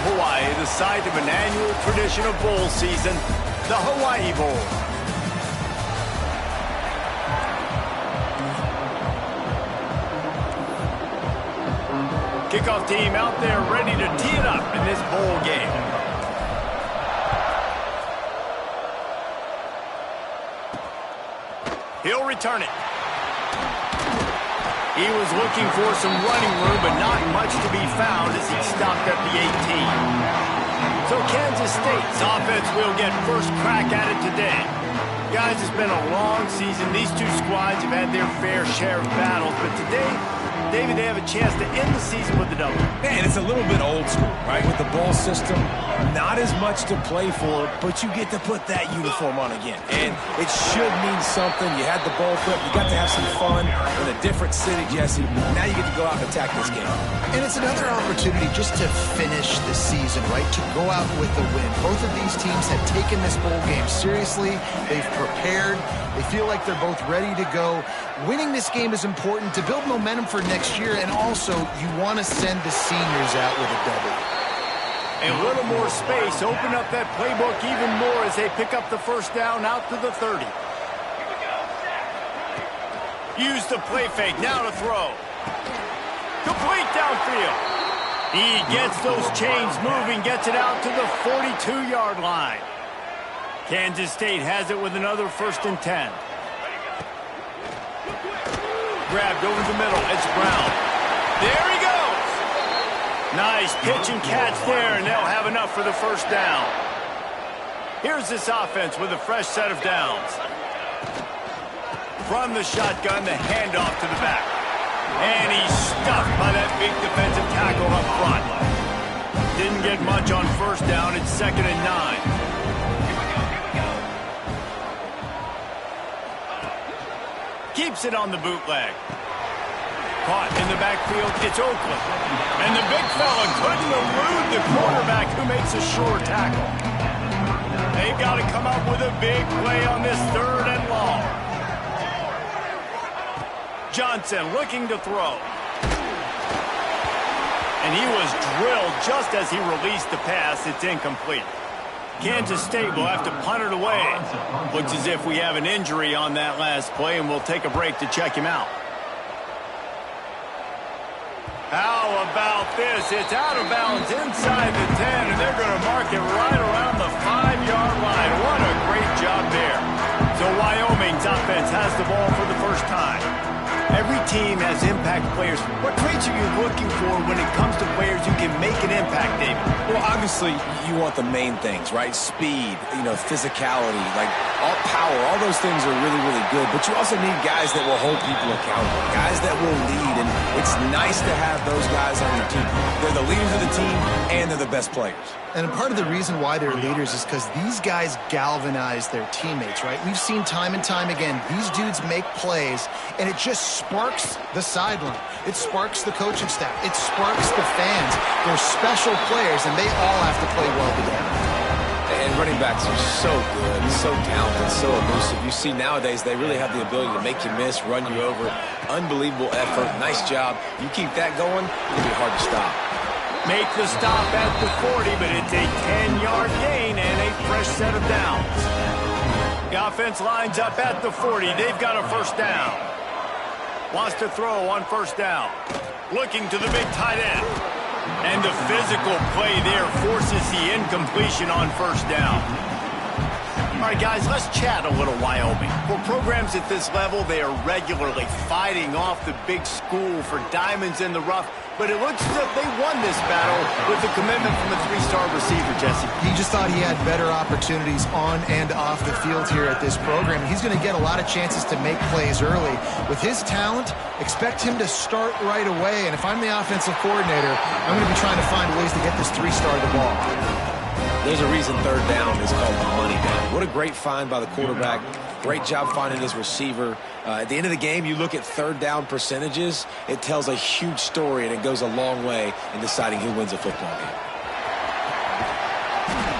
Hawaii, the site of an annual tradition of bowl season, the Hawaii Bowl. Kickoff team out there ready to tee it up in this bowl game. He'll return it. He was looking for some running room, but not much to be found as he stopped at the 18. So Kansas State's offense will get first crack at it today. Guys, it's been a long season. These two squads have had their fair share of battles, but today, David, they have a chance to end the season with a double. Man, it's a little bit old school, right? With the bowl system, not as much to play for, but you get to put that uniform on again. And it should mean something. You had the bowl prep. You got to have some fun in a different city, Jesse. Now you get to go out and attack this game. And it's another opportunity just to finish the season, right? To go out with the win. Both of these teams have taken this bowl game seriously. They've prepared. They feel like they're both ready to go. Winning this game is important to build momentum for next year, and also you want to send the seniors out with a double. A little more space, open up that playbook even more as they pick up the first down out to the 30. Use the play fake, now to throw. Complete downfield. He gets those chains moving, gets it out to the 42-yard line. Kansas State has it with another 1st and 10. Grabbed over the middle. It's Brown. There he goes. Nice pitch and catch there, and they'll have enough for the first down. Here's this offense with a fresh set of downs. From the shotgun, the handoff to the back. And he's stuffed by that big defensive tackle up front. Didn't get much on first down. It's 2nd and 9. Keeps it on the bootleg. Caught in the backfield, it's Oakland. And the big fella couldn't elude the quarterback who makes a sure tackle. They've got to come up with a big play on this 3rd and long. Johnson looking to throw. And he was drilled just as he released the pass. It's incomplete. Kansas State will have to punt it away. Looks as if we have an injury on that last play, and we'll take a break to check him out. How about this? It's out of bounds inside the 10, and they're going to mark it right around the 5-yard line. What a great job there. So Wyoming's offense has the ball for the first time. Every team has impact players. What traits are you looking for when it comes to players who can make an impact, David? Well, obviously, you want the main things, right? Speed, physicality, like all power. All those things are really, really good. But you also need guys that will hold people accountable, guys that will lead. And it's nice to have those guys on your team. They're the leaders of the team, and they're the best players. And part of the reason why they're leaders is because these guys galvanize their teammates, right? We've seen time and time again, these dudes make plays, and it just sparks the sideline. It sparks the coaching staff. It sparks the fans. They're special players, and they all have to play well together. And running backs are so good, so talented, so elusive. You see nowadays they really have the ability to make you miss, run you over. Unbelievable effort. Nice job. You keep that going, it'll be hard to stop. Make the stop at the 40, but it's a 10-yard gain and a fresh set of downs. The offense lines up at the 40. They've got a first down. Wants to throw on first down. Looking to the big tight end. And the physical play there forces the incompletion on first down. All right, guys, let's chat a little Wyoming. For programs at this level, they are regularly fighting off the big school for diamonds in the rough. But it looks as if they won this battle with the commitment from a 3-star receiver, Jesse. He just thought he had better opportunities on and off the field here at this program. He's going to get a lot of chances to make plays early. With his talent, expect him to start right away. And if I'm the offensive coordinator, I'm going to be trying to find ways to get this 3-star the ball. There's a reason 3rd down is called the money down. What a great find by the quarterback. Great job finding his receiver. At the end of the game, you look at 3rd down percentages. It tells a huge story, and it goes a long way in deciding who wins a football game.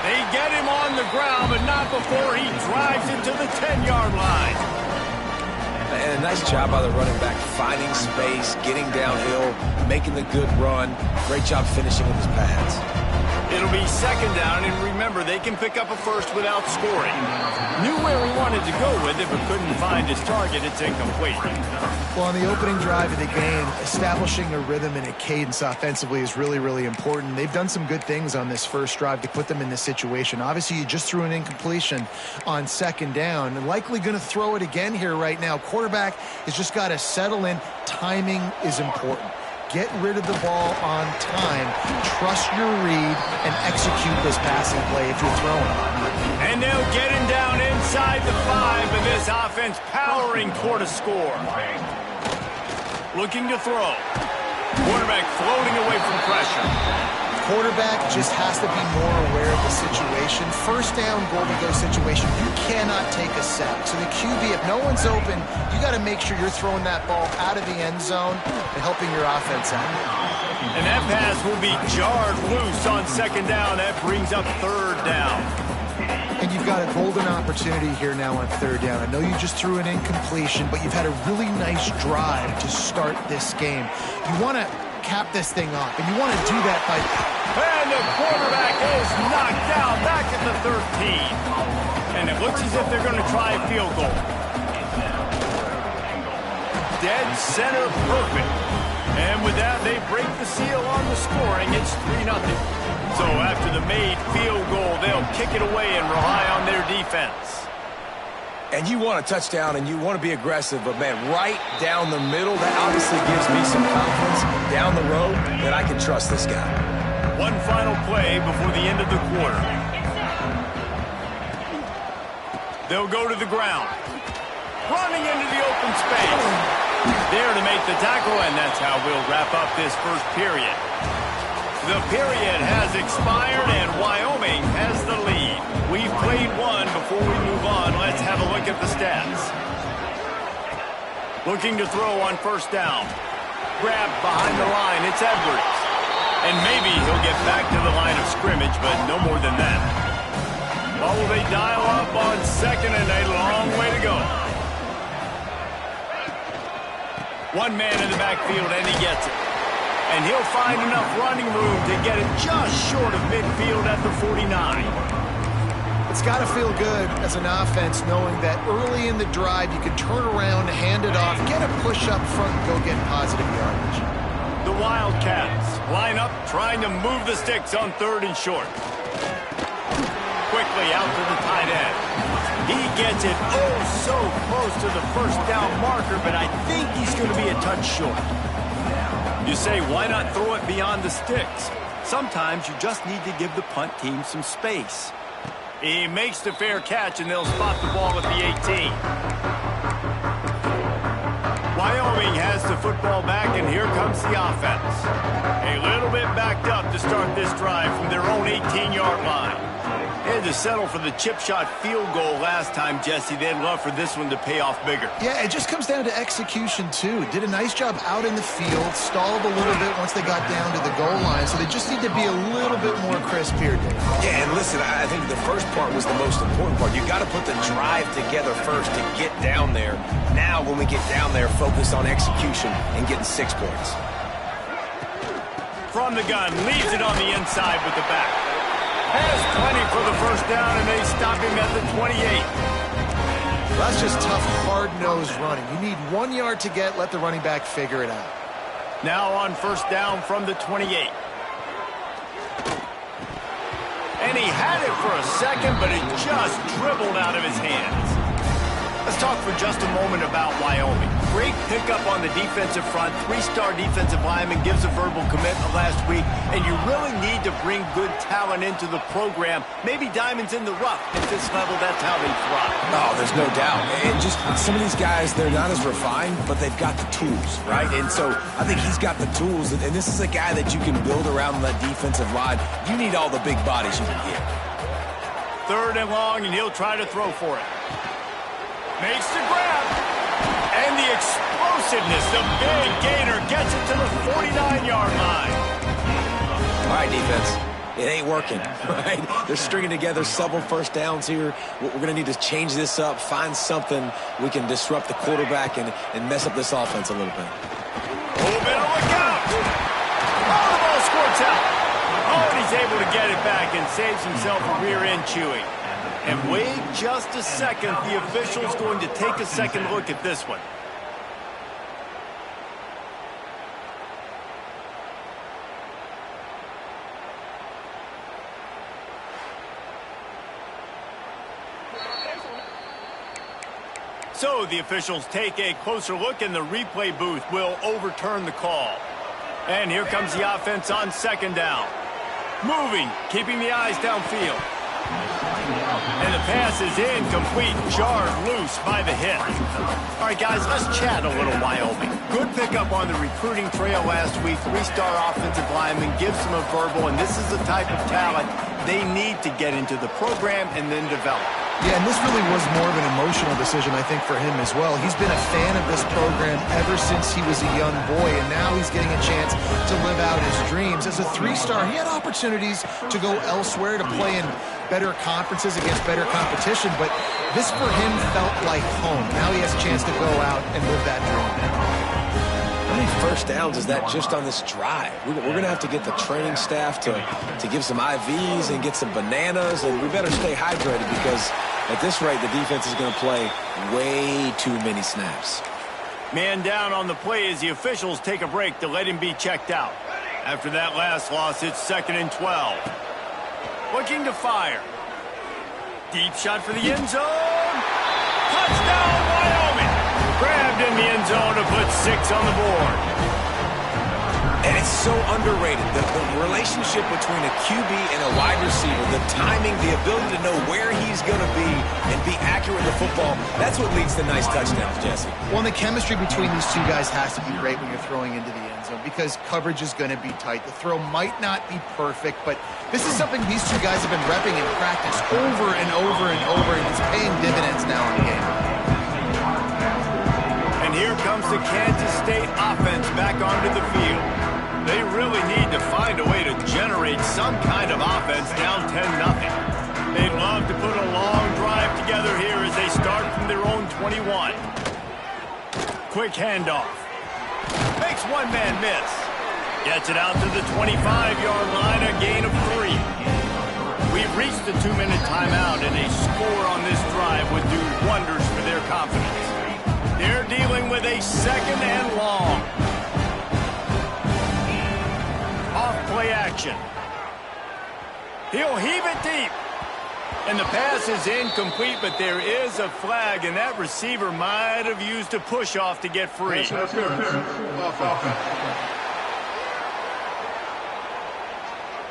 They get him on the ground, but not before he drives into the 10-yard line. And a nice job by the running back, finding space, getting downhill, making the good run. Great job finishing with his pads. It'll be second down, and remember, they can pick up a first without scoring. Knew where he wanted to go with it, but couldn't find his target. It's incomplete. Well, on the opening drive of the game, establishing a rhythm and a cadence offensively is really, really important. They've done some good things on this first drive to put them in this situation. Obviously, you just threw an incompletion on second down, and likely going to throw it again here right now. Quarterback has just got to settle in. Timing is important. Get rid of the ball on time, trust your read, and execute this passing play if you're throwing. And they'll get him down inside the 5, and this offense powering toward a score. Looking to throw. Quarterback floating away from pressure. Quarterback just has to be more aware of the situation. First down, goal-to-go situation, you cannot take a sack. So the QB, if no one's open, you got to make sure you're throwing that ball out of the end zone and helping your offense out. And that pass will be jarred loose on second down. That brings up third down. And you've got a golden opportunity here now on third down. I know you just threw an incompletion, but you've had a really nice drive to start this game. You want to cap this thing off, and you want to do that by... And the quarterback is knocked down back at the 13. And it looks as if they're going to try a field goal. Dead center perfect. And with that, they break the seal on the scoring. It's 3-0. So after the made field goal, they'll kick it away and rely on their defense. And you want a touchdown, and you want to be aggressive, but, man, right down the middle, that obviously gives me some confidence down the road that I can trust this guy. One final play before the end of the quarter. They'll go to the ground. Running into the open space. There to make the tackle, and that's how we'll wrap up this first period. The period has expired, and Wyoming has the lead. We've played one. Before we move on, let's have a look at the stats. Looking to throw on first down. Grabbed behind the line, it's Edwards. And maybe he'll get back to the line of scrimmage, but no more than that. Oh, they dial up on second, and a long way to go. One man in the backfield, and he gets it. And he'll find enough running room to get it just short of midfield at the 49. It's got to feel good as an offense knowing that early in the drive you can turn around, hand it off, get a push up front, and go get positive yardage. The Wildcats line up trying to move the sticks on third and short. Quickly out to the tight end. He gets it so close to the first down marker, but I think he's going to be a touch short. You say, why not throw it beyond the sticks? Sometimes you just need to give the punt team some space. He makes the fair catch, and they'll spot the ball at the 18. Wyoming has the football back, and here comes the offense. A little bit backed up to start this drive from their own 18-yard line. They had to settle for the chip shot field goal last time, Jesse. They'd love for this one to pay off bigger. Yeah, it just comes down to execution, too. Did a nice job out in the field, stalled a little bit once they got down to the goal line, so they just need to be a little bit more crisp here, Dave. Yeah, and listen, I think the first part was the most important part. You got to put the drive together first to get down there. Now, when we get down there, focus on execution and getting 6 points. From the gun, leaves it on the inside with the back. Has plenty for the first down, and they stop him at the 28. Well, that's just tough, hard-nosed running. You need 1 yard to get, let the running back figure it out. Now on first down from the 28. And he had it for a second, but it just dribbled out of his hands. Let's talk for just a moment about Wyoming. Great pickup on the defensive front. 3-star defensive lineman gives a verbal commitment last week, and you really need to bring good talent into the program. Maybe diamonds in the rough. At this level, that's how they thrive. Oh, there's no doubt. And just some of these guys, they're not as refined, but they've got the tools, right? And so I think he's got the tools, and this is a guy that you can build around that defensive line. You need all the big bodies you can get. Third and long, and he'll try to throw for it. Makes the grab. And the explosiveness, the big gainer gets it to the 49-yard line. All right, defense. It ain't working, right? They're stringing together several first downs here. We're going to need to change this up, find something we can disrupt the quarterback and mess up this offense a little bit. Oh, better look out. Oh, the ball squirts out. Oh, and he's able to get it back and saves himself a rear end chewing. And wait just a second. The official's going to take a second look at this one. So the officials take a closer look, and the replay booth will overturn the call. And here comes the offense on second down. Moving, keeping the eyes downfield. And the pass is incomplete, jarred loose by the hit. All right, guys, let's chat a little Wyoming. Good pickup on the recruiting trail last week. Three-star offensive lineman gives them a verbal, and this is the type of talent they need to get into the program and then develop. Yeah, and this really was more of an emotional decision, I think, for him as well. He's been a fan of this program ever since he was a young boy, and now he's getting a chance to live out his dreams. As a three-star, he had opportunities to go elsewhere, to play in better conferences against better competition, but this for him felt like home. Now he has a chance to go out and live that dream. How many first downs is that just on this drive? We're going to have to get the training staff to give some IVs and get some bananas, and we better stay hydrated because at this rate, the defense is going to play way too many snaps. Man down on the play as the officials take a break to let him be checked out. After that last loss, it's 2nd and 12. Looking to fire. Deep shot for the end zone. Touchdown, Wyoming! Grabbed in the end zone to put 6 on the board. And it's so underrated, the relationship between a QB and a wide receiver, the timing, the ability to know where he's going to be and be accurate with the football, that's what leads to nice touchdowns, Jesse. Well, and the chemistry between these two guys has to be great when you're throwing into the end zone because coverage is going to be tight. The throw might not be perfect, but this is something these two guys have been repping in practice over and over and over, and it's paying dividends now in the game. And here comes the Kansas State offense back onto the field. They really need to find a way to generate some kind of offense down 10-0. They'd love to put a long drive together here as they start from their own 21. Quick handoff. Makes one man miss. Gets it out to the 25-yard line, a gain of 3. We've reached the 2-minute timeout, and a score on this drive would do wonders for their confidence. They're dealing with a 2nd and long. Off-play action. He'll heave it deep. And the pass is incomplete, but there is a flag, and that receiver might have used a push-off to get free.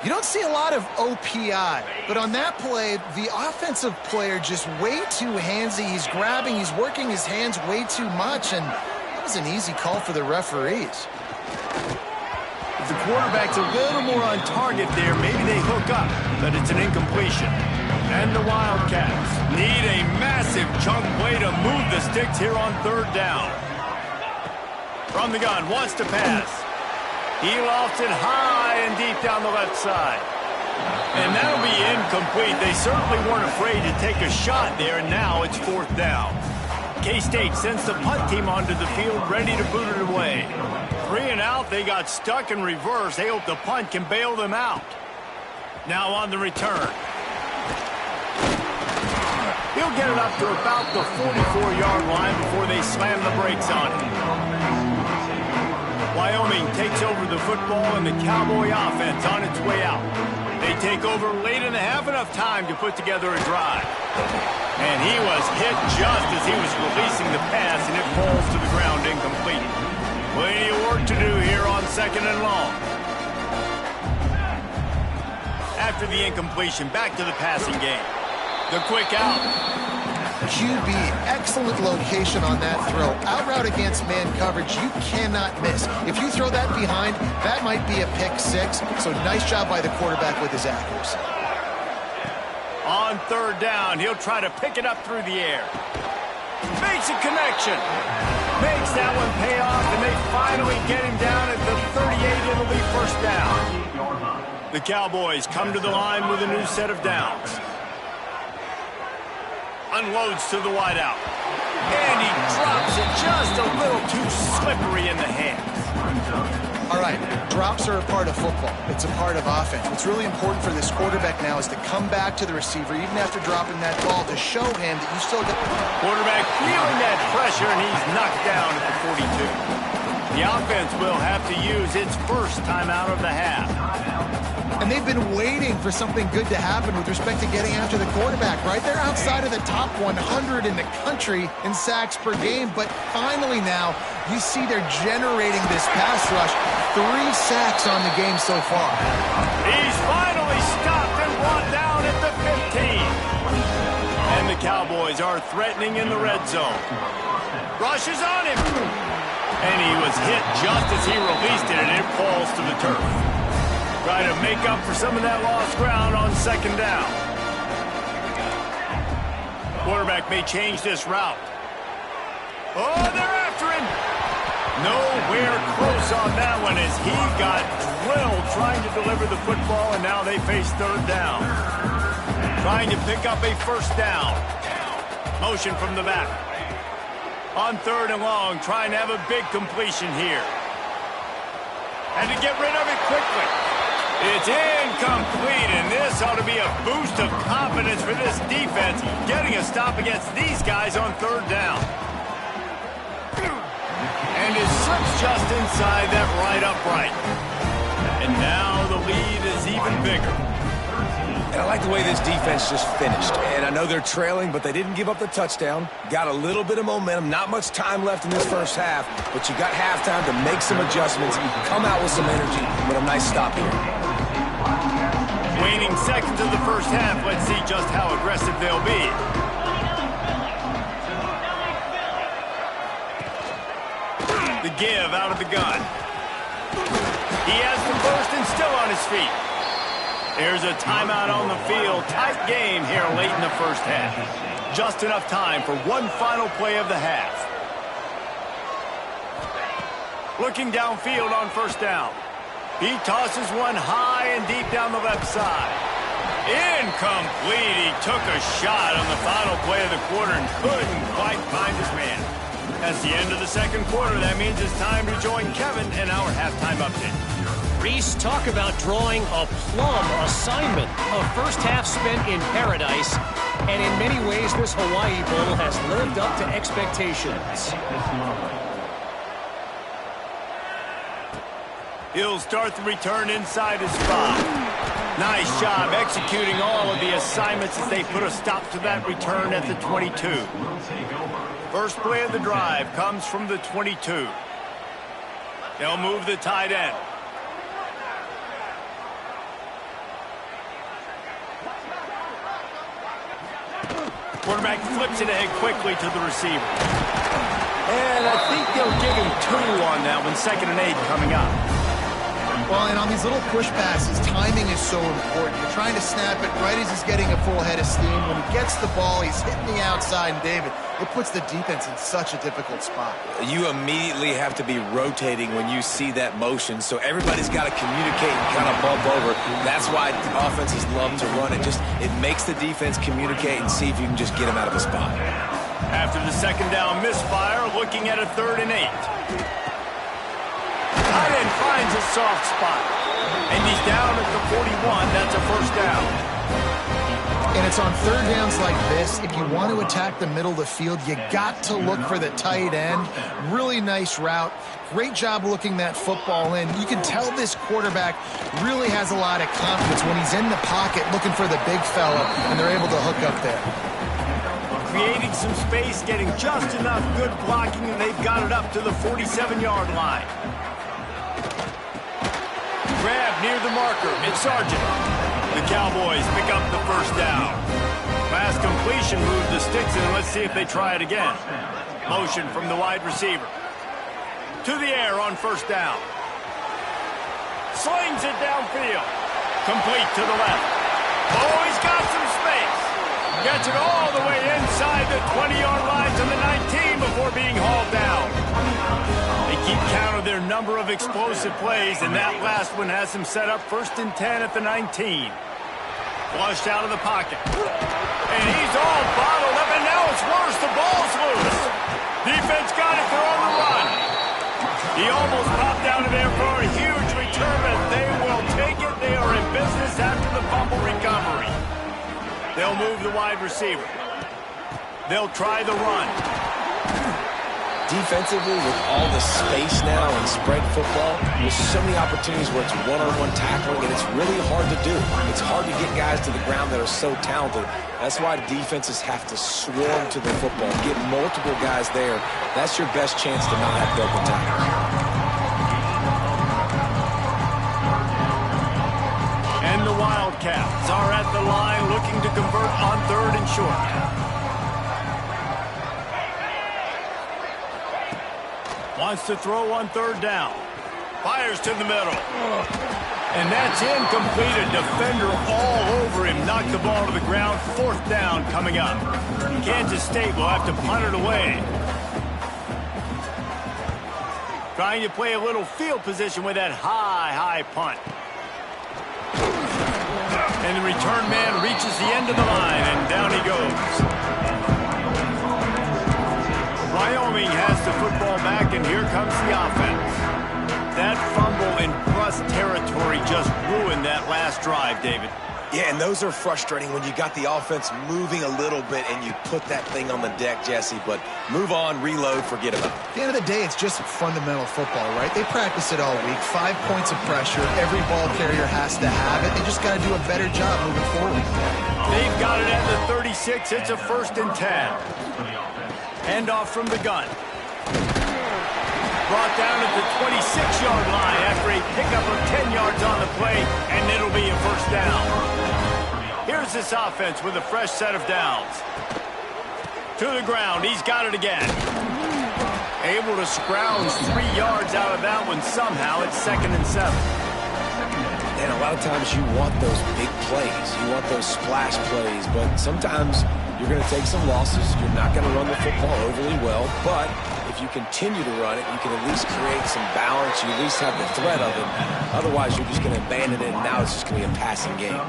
You don't see a lot of OPI, but on that play, the offensive player just way too handsy. He's grabbing, he's working his hands way too much, and that was an easy call for the referees. If the quarterback's a little more on target there, maybe they hook up, but it's an incompletion. And the Wildcats need a massive chunk play to move the sticks here on 3rd down. From the gun, wants to pass. He lofts it high and deep down the left side. And that'll be incomplete. They certainly weren't afraid to take a shot there, and now it's 4th down. K-State sends the punt team onto the field, ready to boot it away. 3 and out, they got stuck in reverse. They hope the punt can bail them out. Now on the return. He'll get it up to about the 44-yard line before they slam the brakes on it. Wyoming takes over the football, and the Cowboy offense on its way out. They take over late in the half, enough time to put together a drive. And he was hit just as he was releasing the pass, and it falls to the ground incomplete. Plenty of work to do here on 2nd and long. After the incompletion, back to the passing game. The quick out. QB, excellent location on that throw. Out route against man coverage, you cannot miss. If you throw that behind, that might be a pick 6. So nice job by the quarterback with his accuracy. On 3rd down, he'll try to pick it up through the air. Makes a connection. Makes that one pay off, and they finally get him down at the 38. It'll be 1st down. The Cowboys come to the line with a new set of downs. Unloads to the wideout. And he drops it just a little too slippery in the hands. All All right, drops are a part of football. It's a part of offense. What's really important for this quarterback now is to come back to the receiver, even after dropping that ball, to show him that you still got... Quarterback feeling that pressure, and he's knocked down at the 42. The offense will have to use its first timeout of the half. And they've been waiting for something good to happen with respect to getting after the quarterback, right? They're outside of the top 100 in the country in sacks per game, but finally now you see they're generating this pass rush. 3 sacks on the game so far. He's finally stopped and brought down at the 15. And the Cowboys are threatening in the red zone. Rush is on him. And he was hit just as he released it, and it falls to the turf. Try to make up for some of that lost ground on second down. Quarterback may change this route. Oh, they're after him. Nowhere close on that one as he got drilled trying to deliver the football, and now they face third down. Trying to pick up a first down. Motion from the back. On third and long, trying to have a big completion here. And to get rid of it quickly. It's incomplete, and this ought to be a boost of confidence for this defense, getting a stop against these guys on third down. And it slips just inside that right upright. And now the lead is even bigger. And I like the way this defense just finished. And I know they're trailing, but they didn't give up the touchdown. Got a little bit of momentum. Not much time left in this first half, but you got halftime to make some adjustments, come out with some energy, with a nice stop here. Waning seconds of the first half. Let's see just how aggressive they'll be. The give out of the gun. He has the first and still on his feet. There's a timeout on the field. Tight game here late in the first half. Just enough time for one final play of the half. Looking downfield on first down. He tosses one high and deep down the left side. Incomplete. He took a shot on the final play of the quarter and couldn't quite find his man. That's the end of the second quarter. That means it's time to join Kevin in our halftime update. Reese, talk about drawing a plum assignment. A first half spent in paradise, and in many ways this Hawaii Bowl has lived up to expectations. He'll start the return inside his spot. Nice job executing all of the assignments as they put a stop to that return at the 22. First play of the drive comes from the 22. They'll move the tight end. Quarterback flips it ahead quickly to the receiver. And I think they'll give him 2 on that one. 2nd and 8 coming up. Well, and on these little push passes, timing is so important. You're trying to snap it right as he's getting a full head of steam. When he gets the ball, he's hitting the outside, and David, it puts the defense in such a difficult spot. You immediately have to be rotating when you see that motion, so everybody's got to communicate and kind of bump over. That's why the offenses love to run it. It makes the defense communicate and see if you can just get him out of a spot. After the second down misfire, looking at a 3rd and 8. Tight end finds a soft spot. And he's down at the 41. That's a first down. And it's on third downs like this. If you want to attack the middle of the field, you got to look for the tight end. Really nice route. Great job looking that football in. You can tell this quarterback really has a lot of confidence when he's in the pocket looking for the big fella, and they're able to hook up there. Creating some space, getting just enough good blocking, and they've got it up to the 47-yard line. Grab near the marker. It's Sargent. The Cowboys pick up the first down. Pass completion, move the sticks in, and let's see if they try it again. Motion from the wide receiver. To the air on first down. Slings it downfield. Complete to the left. Oh, he's got some space. Gets it all the way inside the 20-yard line to the 19 before being hauled down. They keep count of their number of explosive plays, and that last one has them set up 1st and 10 at the 19. Flushed out of the pocket. And he's all bottled up, and now it's worse. The ball's loose. Defense got it. They're on the run. He almost popped out of there for a huge return, but they will take it. They are in business after the fumble recovery. They'll move the wide receiver. They'll try the run. Defensively, with all the space now and spread football, there's so many opportunities where it's one-on-one tackling, and it's really hard to do. It's hard to get guys to the ground that are so talented. That's why defenses have to swarm to the football, get multiple guys there. That's your best chance to not have broken tackles. And the Wildcats are at the line looking to convert on 3rd and short. Wants to throw on 3rd down. Fires to the middle. And that's incomplete. A defender all over him. Knocked the ball to the ground. 4th down coming up. Kansas State will have to punt it away. Trying to play a little field position with that high punt. And the return man reaches the end of the line, and down he goes. Wyoming has the football back, and here comes the offense. That fumble in Russ territory just ruined that last drive, David. Yeah, and those are frustrating when you got the offense moving a little bit and you put that thing on the deck, Jesse. But move on, reload, forget about it. At the end of the day, it's just fundamental football, right? They practice it all week. 5 points of pressure. Every ball carrier has to have it. They just got to do a better job moving forward. They've got it at the 36. It's a 1st and 10. Hand off from the gun. Brought down at the 26-yard line after a pickup of 10 yards on the play, and it'll be a 1st down. Here's this offense with a fresh set of downs. To the ground. He's got it again. Able to scrounge 3 yards out of that one somehow. It's 2nd and 7. And a lot of times you want those big plays. You want those splash plays, but sometimes you're going to take some losses. You're not going to run the football overly well, but if you continue to run it, you can at least create some balance. You at least have the threat of it. Otherwise, you're just going to abandon it, and now it's just going to be a passing game.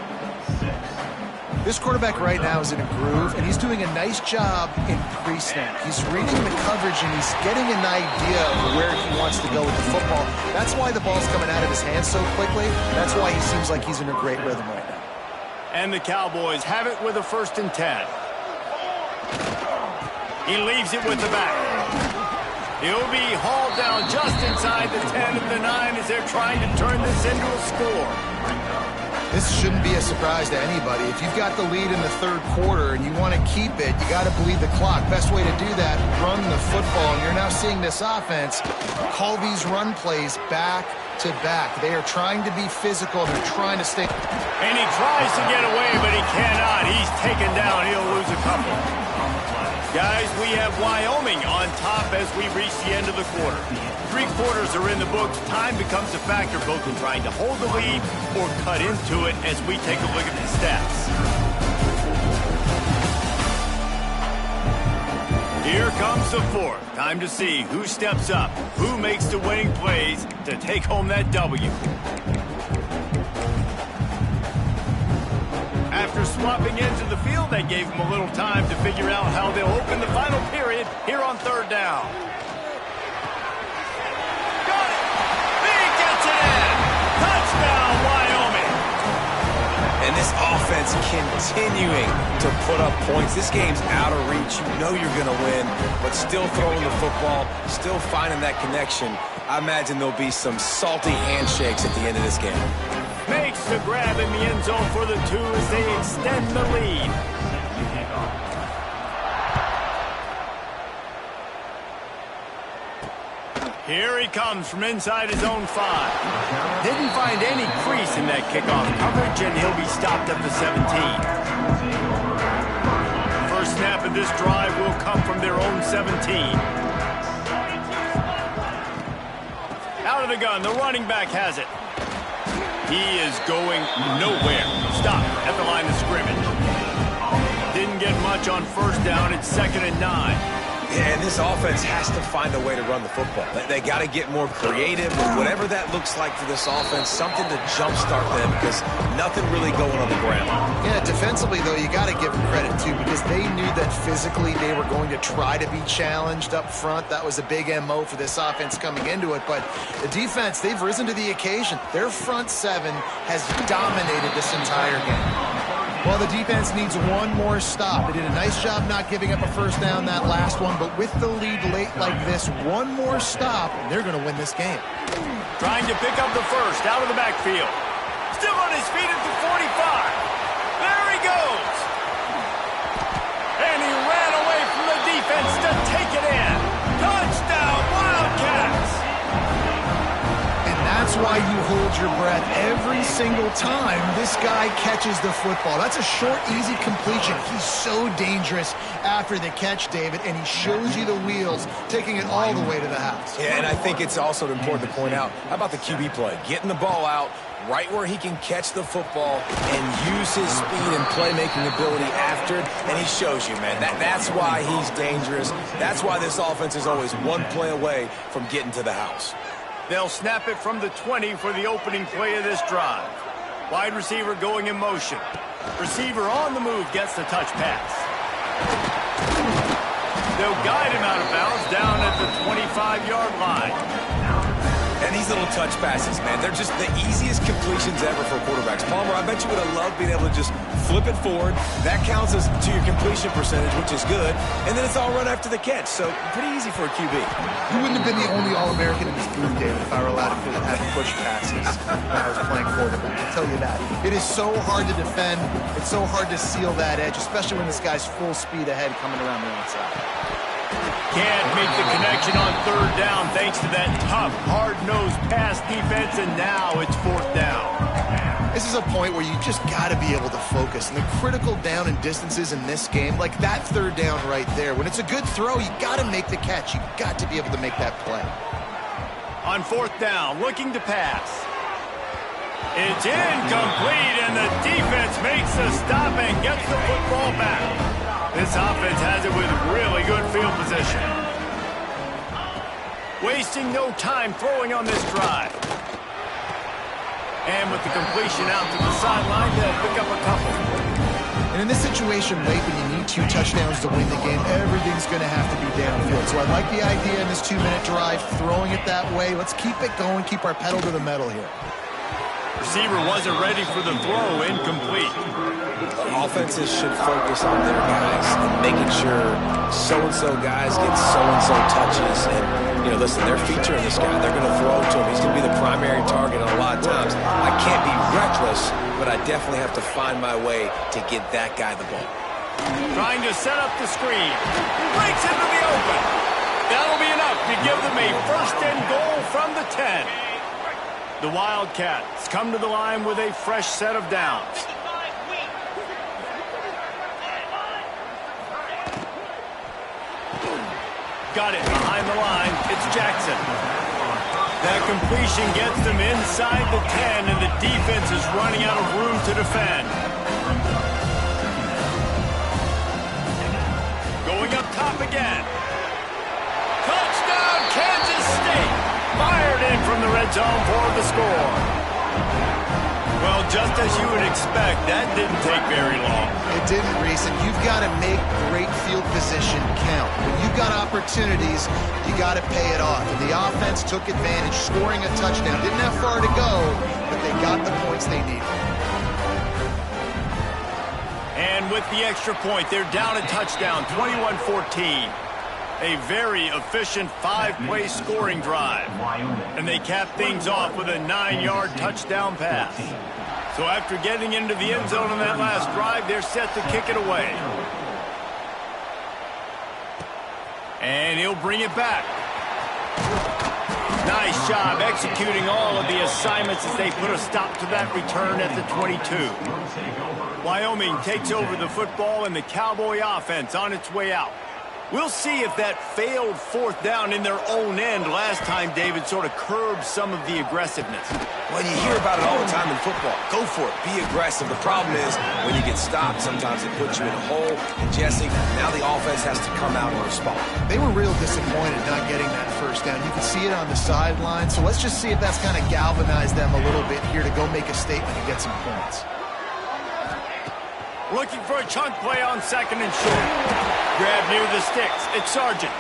This quarterback right now is in a groove, and he's doing a nice job in pre-snap. He's reading the coverage, and he's getting an idea of where he wants to go with the football. That's why the ball's coming out of his hands so quickly. That's why he seems like he's in a great rhythm right now. And the Cowboys have it with a 1st and 10. He leaves it with the back. He'll be hauled down just inside the 10 of the 9 as they're trying to turn this into a score. This shouldn't be a surprise to anybody. If you've got the lead in the 3rd quarter and you want to keep it, you got to bleed the clock. Best way to do that, run the football. And you're now seeing this offense call these run plays back to back. They are trying to be physical. They're trying to stay. And he tries to get away, but he cannot. He's taken down. He'll lose a couple. Guys, we have Wyoming on top as we reach the end of the quarter. 3 quarters are in the books. Time becomes a factor both in trying to hold the lead or cut into it as we take a look at the stats. Here comes the 4th. Time to see who steps up, who makes the winning plays to take home that W. After swapping into the field, that gave them a little time to figure out how they'll open the final period here on 3rd down. Got it! He gets it in! Touchdown, Wyoming! And this offense continuing to put up points. This game's out of reach. You know you're going to win, but still throwing the football, still finding that connection. I imagine there'll be some salty handshakes at the end of this game. Makes the grab in the end zone for the 2 as they extend the lead. Here he comes from inside his own 5. Didn't find any crease in that kickoff coverage, and he'll be stopped at the 17. First snap of this drive will come from their own 17. Out of the gun, the running back has it. He is going nowhere. Stop at the line of scrimmage. Didn't get much on 1st down. It's 2nd and 9. Yeah, and this offense has to find a way to run the football. They got to get more creative, and whatever that looks like for this offense, something to jumpstart them because nothing really going on the ground. Yeah, defensively, though, you got to give them credit, too, because they knew that physically they were going to try to be challenged up front. That was a big MO for this offense coming into it. But the defense, they've risen to the occasion. Their front seven has dominated this entire game. Well, the defense needs one more stop. They did a nice job not giving up a first down that last one, but with the lead late like this, one more stop, and they're going to win this game. Trying to pick up the first out of the backfield. Still on his feet at the 45. There he goes. And he ran away from the defense to take it in. Touchdown, Wildcats. That's why you hold your breath every single time this guy catches the football. That's a short, easy completion. He's so dangerous after the catch, David, and he shows you the wheels, taking it all the way to the house. Yeah, and I think it's also important to point out, how about the QB play? Getting the ball out right where he can catch the football and use his speed and playmaking ability after it, and he shows you, man. That's why he's dangerous. That's why this offense is always one play away from getting to the house. They'll snap it from the 20 for the opening play of this drive. Wide receiver going in motion. Receiver on the move gets the touch pass. They'll guide him out of bounds down at the 25-yard line. And these little touch passes, man, they're just the easiest completions ever for quarterbacks. Palmer, I bet you would have loved being able to just flip it forward. That counts as to your completion percentage, which is good. And then it's all run after the catch, so pretty easy for a QB. You wouldn't have been the only All-American in this group, David, if I were allowed to have push passes when I was playing quarterback. I'll tell you that. It is so hard to defend. It's so hard to seal that edge, especially when this guy's full speed ahead coming around the outside. Can't make the connection on third down thanks to that tough, hard-nosed pass defense, and now it's fourth down. This is a point where you just got to be able to focus. And the critical down and distances in this game, like that third down right there, when it's a good throw, you got to make the catch. You got to be able to make that play. On fourth down, looking to pass. It's incomplete, and the defense makes the stop and gets the football back. This offense has it with really good field position. Wasting no time throwing on this drive. And with the completion out to the sideline, they'll pick up a couple. And in this situation late when you need 2 touchdowns to win the game, everything's going to have to be downfield. So I like the idea in this 2-minute drive, throwing it that way. Let's keep it going, keep our pedal to the metal here. Receiver wasn't ready for the throw, incomplete. Offenses should focus on their guys and making sure so-and-so guys get so-and-so touches. And, you know, listen, they're featuring this guy. They're going to throw to him. He's going to be the primary target a lot of times. I can't be reckless, but I definitely have to find my way to get that guy the ball. Trying to set up the screen. Breaks into the open. That'll be enough to give them a first and goal from the 10. The Wildcats come to the line with a fresh set of downs. Got it behind the line. It's Jackson. That completion gets them inside the 10, and the defense is running out of room to defend. Going up top again. Touchdown, Kansas State. Fired in from the red zone for the score. Well, just as you would expect, that didn't take very long. It didn't, Reese, and you've got to make great field position count. When you've got opportunities, you got to pay it off. And the offense took advantage, scoring a touchdown. Didn't have far to go, but they got the points they needed. And with the extra point, they're down a touchdown, 21-14. A very efficient 5-play scoring drive. And they cap things off with a 9-yard touchdown pass. So after getting into the end zone on that last drive, they're set to kick it away. And he'll bring it back. Nice job executing all of the assignments as they put a stop to that return at the 22. Wyoming takes over the football and the Cowboy offense on its way out. We'll see if that failed fourth down in their own end last time, David, sort of curbed some of the aggressiveness. Well, you hear about it all the time in football. Go for it. Be aggressive. The problem is when you get stopped, sometimes it puts you in a hole. And, Jesse, now the offense has to come out and respond. They were real disappointed not getting that first down. You can see it on the sideline. So let's just see if that's kind of galvanized them a little bit here to go make a statement and get some points. Looking for a chunk play on second and short. Grab near the sticks. It's Sargent.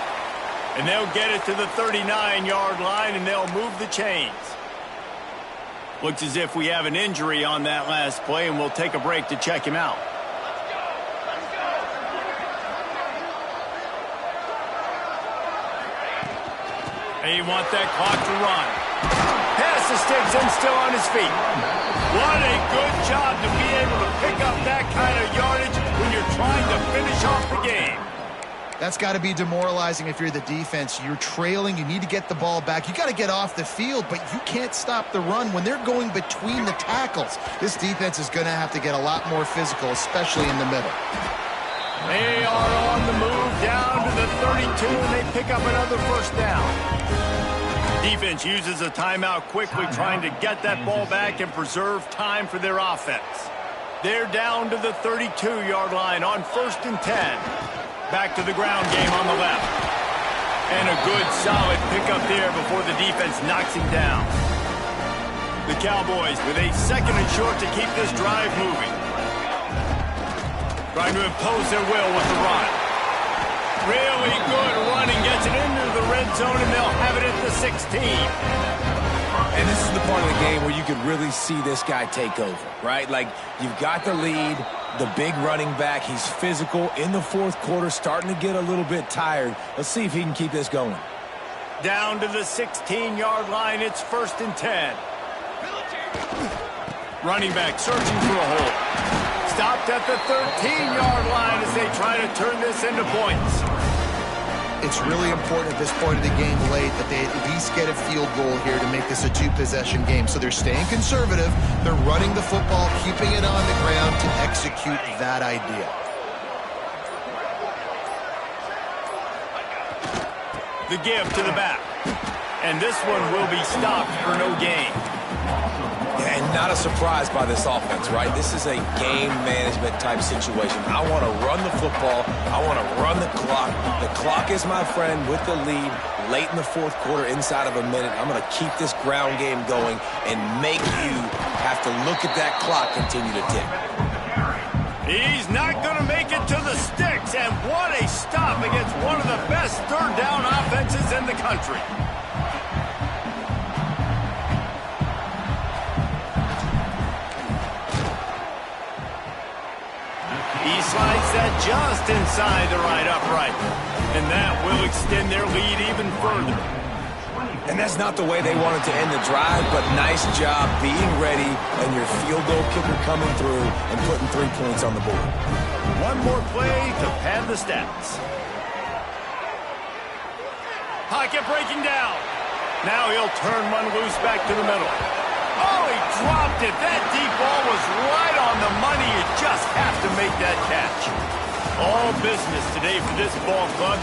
And they'll get it to the 39-yard line, and they'll move the chains. Looks as if we have an injury on that last play, and we'll take a break to check him out. They want that clock to run. Pass the sticks and still on his feet. What a good job to be able to pick up that kind of yardage when you're trying to finish off the game. That's got to be demoralizing if you're the defense. You're trailing. You need to get the ball back. You got to get off the field, but you can't stop the run when they're going between the tackles. This defense is going to have to get a lot more physical, especially in the middle. They are on the move down to the 32, and they pick up another first down. Defense uses a timeout quickly, trying to get that ball back and preserve time for their offense. They're down to the 32-yard line on 1st and 10. Back to the ground game on the left. And a good, solid pickup there before the defense knocks him down. The Cowboys with a 2nd and short to keep this drive moving. Trying to impose their will with the run. Really good running, gets it into the red zone, and they'll have it at the 16. And this is the part of the game where you could really see this guy take over, right? Like, you've got the lead, the big running back. He's physical in the fourth quarter, starting to get a little bit tired. Let's see if he can keep this going. Down to the 16-yard line, it's 1st and 10. Running back searching for a hole. Stopped at the 13-yard line as they try to turn this into points. It's really important at this point of the game late that they at least get a field goal here to make this a two-possession game. So they're staying conservative. They're running the football, keeping it on the ground to execute that idea. The give to the back. And this one will be stopped for no gain. And not a surprise by this offense, right? This is a game management type situation. I want to run the football. I want to run the clock. The clock is my friend with the lead late in the fourth quarter, inside of a minute. I'm going to keep this ground game going and make you have to look at that clock continue to tick. He's not going to make it to the sticks, and what a stop against one of the best third down offenses in the country. He slides that just inside the right upright, and that will extend their lead even further. And that's not the way they wanted to end the drive, but nice job being ready and your field goal kicker coming through and putting 3 points on the board. One more play to pad the stats. Pocket breaking down. Now he'll turn one loose back to the middle. Oh, he dropped it. That deep ball was right on the money. You just have to make that catch. All business today for this ball club.